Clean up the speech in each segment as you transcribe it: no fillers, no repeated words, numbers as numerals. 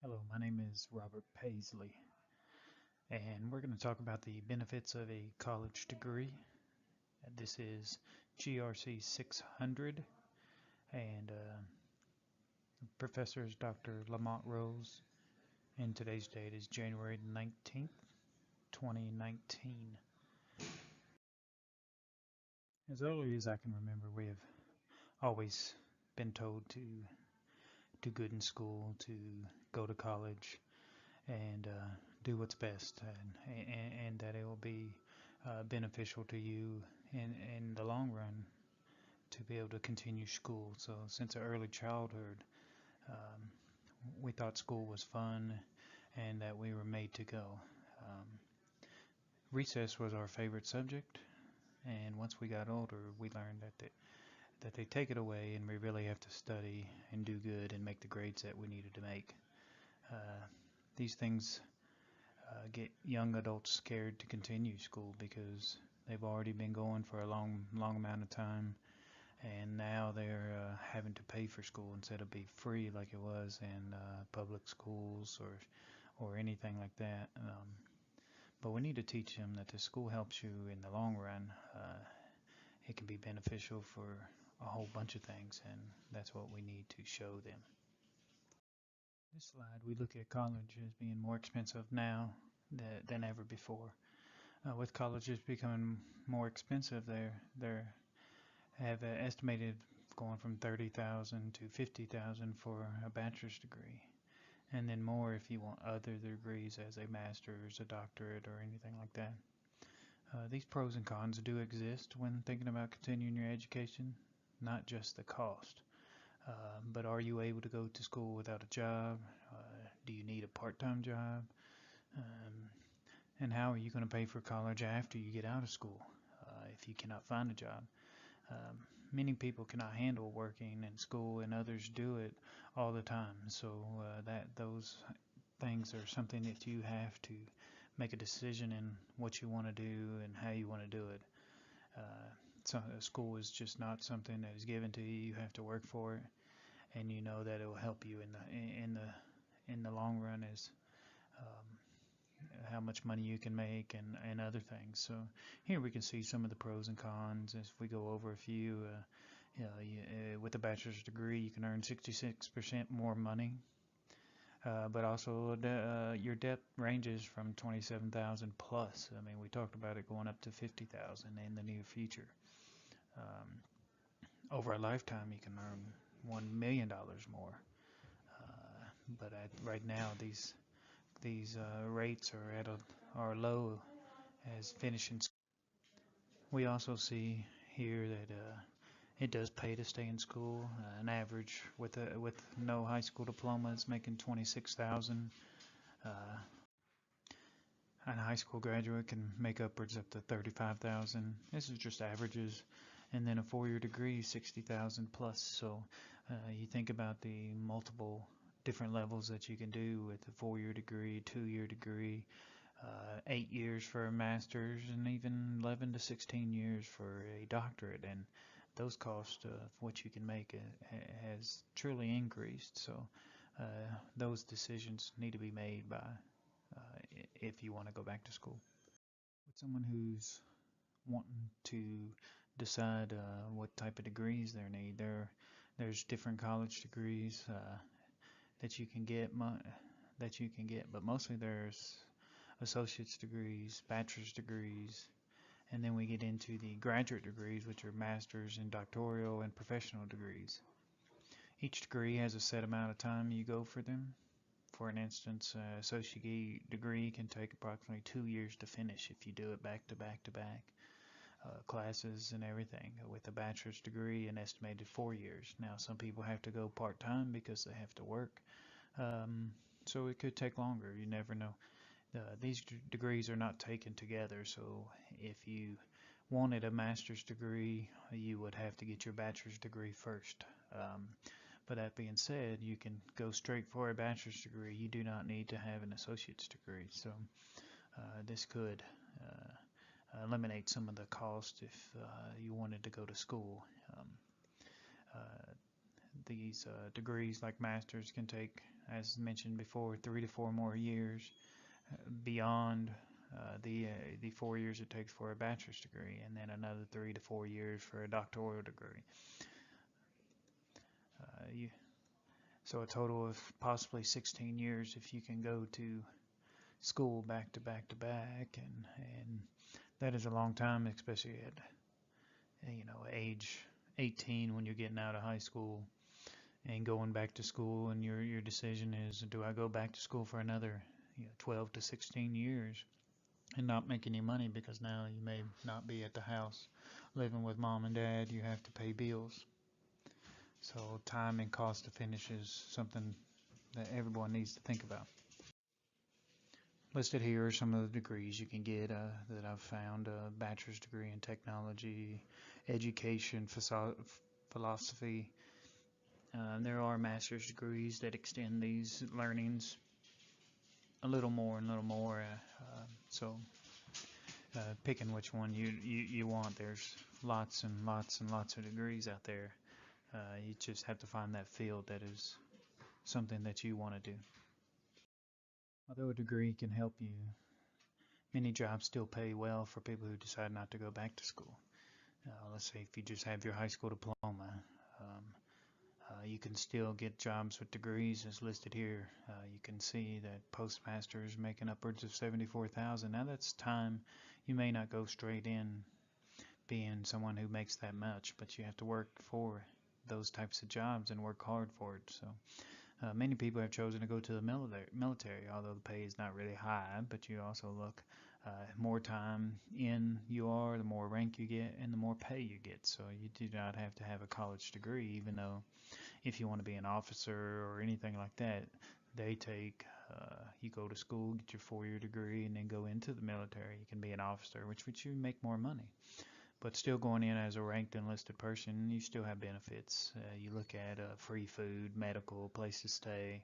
Hello, my name is Robert Paisley, and we're going to talk about the benefits of a college degree. This is GRC 600, and Professor is Dr. Lamont Rose, and today's date is January 19th, 2019. As early as I can remember, we have always been told to do good in school, to go to college, and do what's best, and that it will be beneficial to you in the long run to be able to continue school. So since early childhood, um, we thought school was fun and that we were made to go. Um, Recess was our favorite subject, and once we got older, we learned that they take it away and we really have to study and do good and make the grades that we needed to make. Uh, these things get young adults scared to continue school because they've already been going for a long amount of time, and now they're having to pay for school instead of be free like it was in public schools or anything like that. But we need to teach them that the school helps you in the long run. It can be beneficial for a whole bunch of things, and that's what we need to show them. This slide, we look at college as being more expensive now than ever before. With colleges becoming more expensive, they have estimated going from 30,000 to 50,000 for a bachelor's degree, and then more if you want other degrees as a master's, a doctorate, or anything like that. These pros and cons do exist when thinking about continuing your education, not just the cost. But are you able to go to school without a job? Do you need a part-time job? Um, and how are you going to pay for college after you get out of school if you cannot find a job? Um, Many people cannot handle working in school, and others do it all the time. So that those things are something that you have to make a decision in what you want to do and how you want to do it. So school is just not something that is given to you. You have to work for it, and you know that it will help you in the long run as how much money you can make and other things. So here we can see some of the pros and cons as we go over a few. With a bachelor's degree, you can earn 66% more money, but also your debt ranges from 27,000 plus. I mean, we talked about it going up to 50,000 in the near future. Um, Over a lifetime, you can earn $1 million more. But right now, these rates are low as finishing. We also see here that it does pay to stay in school. An average with no high school diploma is making 26,000. Uh, and a high school graduate can make upwards up to 35,000. This is just averages. And then a four-year degree, 60,000 plus. So you think about the multiple different levels that you can do with a four-year degree, two-year degree, 8 years for a master's, and even 11 to 16 years for a doctorate. And those costs of what you can make has truly increased. So uh, those decisions need to be made by if you want to go back to school. With someone who's wanting to decide what type of degrees they need, there's different college degrees that you can get, but mostly there's associate's degrees, bachelor's degrees, and then we get into the graduate degrees, which are master's and doctoral and professional degrees. Each degree has a set amount of time you go for them. For an instance, associate degree can take approximately 2 years to finish if you do it back to back to back. Classes and everything. With a bachelor's degree, an estimated 4 years. Now, some people have to go part-time because they have to work, so it could take longer. You never know. These degrees are not taken together, so if you wanted a master's degree, you would have to get your bachelor's degree first. But that being said, you can go straight for a bachelor's degree. You do not need to have an associate's degree. So this could eliminate some of the cost if you wanted to go to school. Uh, these degrees like masters can take as mentioned before, 3 to 4 more years beyond the 4 years it takes for a bachelor's degree, and then another 3 to 4 years for a doctoral degree. So a total of possibly 16 years if you can go to school back to back to back, and that is a long time, especially at age 18 when you're getting out of high school and going back to school, and your decision is, do I go back to school for another 12 to 16 years and not make any money, because now you may not be at the house living with mom and dad, you have to pay bills. So time and cost to finish is something that everyone needs to think about. Listed here are some of the degrees you can get that I've found: a bachelor's degree in technology, education, philosophy. There are master's degrees that extend these learnings a little more and a little more. So picking which one you want. There's lots and lots and lots of degrees out there. You just have to find that field that is something that you want to do. Although a degree can help you, many jobs still pay well for people who decide not to go back to school. Let's say if you just have your high school diploma, you can still get jobs with degrees as listed here. You can see that postmasters making upwards of $74,000. Now that's time. You may not go straight in being someone who makes that much, but you have to work for those types of jobs and work hard for it. So many people have chosen to go to the military, although the pay is not really high, but you also look more time in you are, the more rank you get and the more pay you get. So you do not have to have a college degree, even though if you want to be an officer or anything like that, they take, you go to school, get your 4-year degree, and then go into the military. You can be an officer, which you make more money. But still, going in as a ranked enlisted person, you still have benefits. You look at free food, medical, place to stay.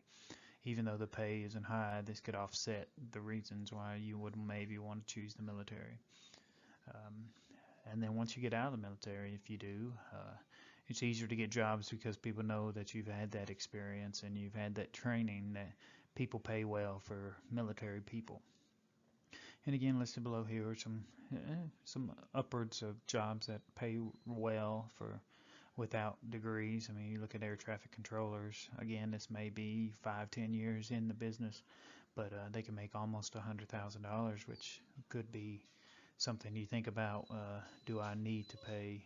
Even though the pay isn't high, this could offset the reasons why you would maybe want to choose the military. And then once you get out of the military, if you do, it's easier to get jobs because people know that you've had that experience and you've had that training, that people pay well for military people. And again, listed below here are some upwards of jobs that pay well for without degrees. I mean, you look at air traffic controllers. Again, this may be 5-10 years in the business, but they can make almost $100,000, which could be something you think about. Do I need to pay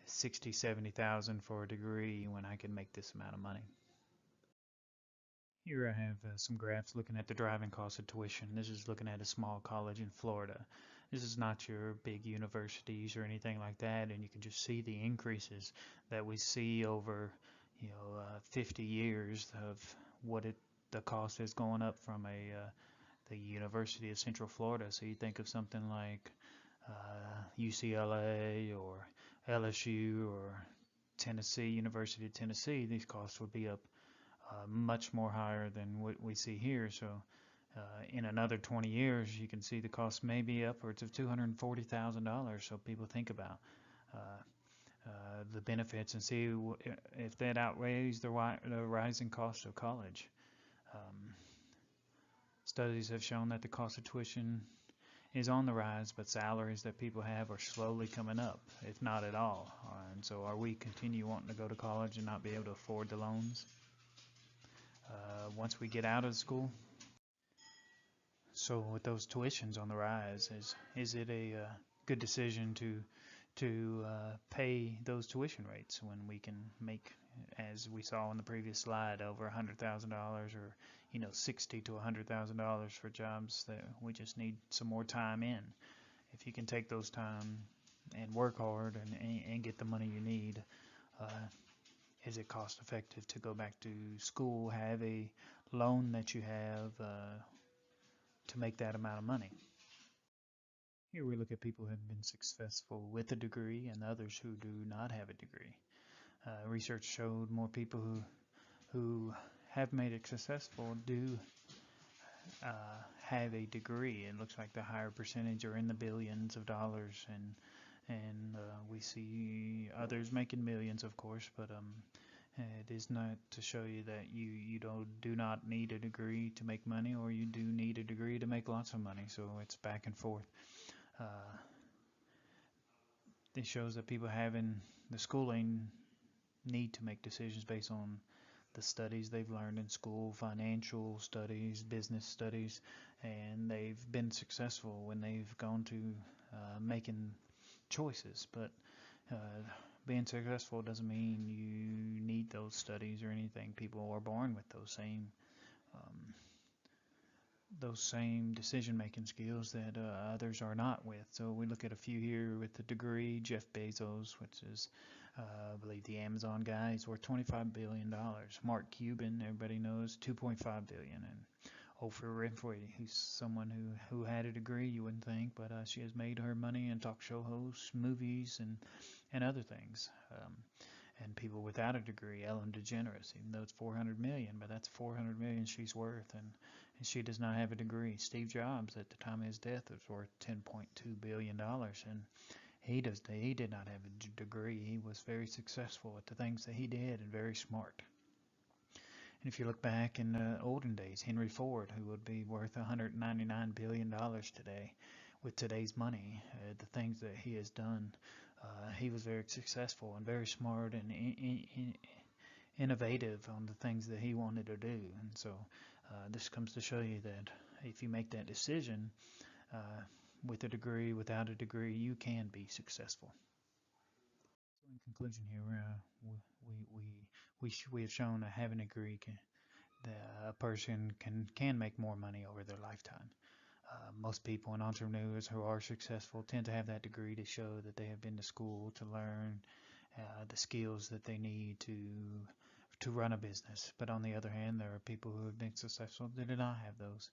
$60,000-$70,000 for a degree when I can make this amount of money? Here I have some graphs looking at the driving cost of tuition. This is looking at a small college in Florida. This is not your big universities or anything like that, and you can just see the increases that we see over 50 years of what the cost is going up from the University of Central Florida. So you think of something like UCLA or LSU or Tennessee, University of Tennessee. These costs would be up much more higher than what we see here. So in another 20 years, you can see the cost may be upwards of $240,000. So people think about the benefits and see if that outweighs the rising cost of college. Studies have shown that the cost of tuition is on the rise, but salaries that people have are slowly coming up, if not at all. And so are we continue wanting to go to college and not be able to afford the loans once we get out of school? So with those tuitions on the rise, is it a good decision to pay those tuition rates when we can make, as we saw in the previous slide, over $100,000 or $60,000 to $100,000 for jobs that we just need some more time in? If you can take those time and work hard and get the money you need, is it cost effective to go back to school, have a loan that you have to make that amount of money? Here we look at people who have been successful with a degree and others who do not have a degree. Research showed more people who have made it successful do have a degree. It looks like the higher percentage are in the billions of dollars, and we see others making millions, of course, but It is not to show you that you do not need a degree to make money, or you do need a degree to make lots of money. So it's back and forth. Uh, it shows that people having the schooling need to make decisions based on the studies they've learned in school, financial studies, business studies, and they've been successful when they've gone to making choices. But uh, being successful doesn't mean you need those studies or anything. People are born with um, those same decision-making skills that others are not with. So we look at a few here with the degree. Jeff Bezos, which is, I believe, the Amazon guy, he's worth $25 billion. Mark Cuban, everybody knows, $2.5 billion. And Oprah Winfrey, who's someone who had a degree, you wouldn't think, but she has made her money in talk show hosts, movies, and other things. And people without a degree, Ellen DeGeneres, even though it's 400 million, but that's 400 million she's worth, and she does not have a degree. Steve Jobs, at the time of his death, was worth $10.2 billion, and he did not have a degree. He was very successful at the things that he did and very smart. And if you look back in the olden days, Henry Ford, who would be worth $199 billion today, with today's money, the things that he has done, he was very successful and very smart and innovative on the things that he wanted to do. And so this comes to show you that if you make that decision with a degree, without a degree, you can be successful. So in conclusion here, we have shown that having a degree that a person can make more money over their lifetime. Most people and entrepreneurs who are successful tend to have that degree to show that they have been to school to learn the skills that they need to run a business. But on the other hand, there are people who have been successful that do not have those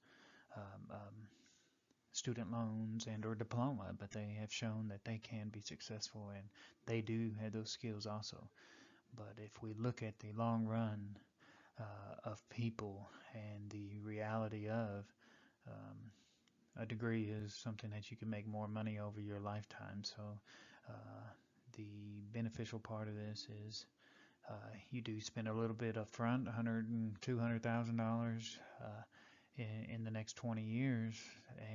student loans and or diploma, but they have shown that they can be successful and they do have those skills also. But if we look at the long run of people and the reality of a degree is something that you can make more money over your lifetime. So the beneficial part of this is you do spend a little bit up front, $100,000 and $200,000 in the next 20 years,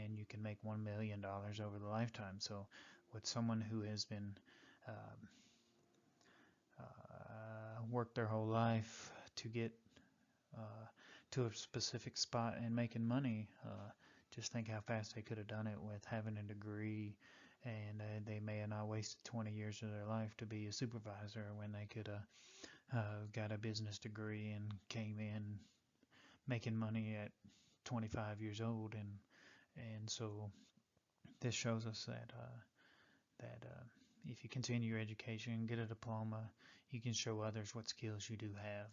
and you can make $1 million over the lifetime. So with someone who has been worked their whole life to get to a specific spot and making money, just think how fast they could have done it with having a degree, and they may have not wasted 20 years of their life to be a supervisor when they could have got a business degree and came in making money at 25 years old. And so this shows us that if you continue your education, get a diploma, you can show others what skills you do have.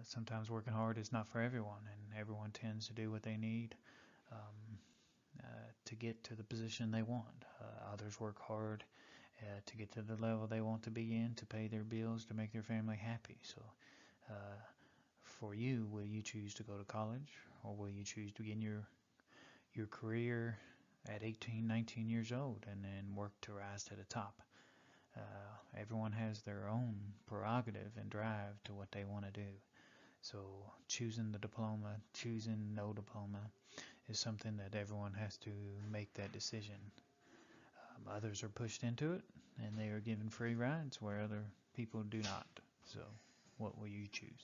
Sometimes working hard is not for everyone, and everyone tends to do what they need to get to the position they want. Others work hard to get to the level they want to be in, to pay their bills, to make their family happy. So for you, will you choose to go to college, or will you choose to begin your career at 18, 19 years old and then work to rise to the top? Everyone has their own prerogative and drive to what they want to do. So choosing the diploma, choosing no diploma, is something that everyone has to make that decision. Others are pushed into it, and they are given free rides where other people do not. So what will you choose?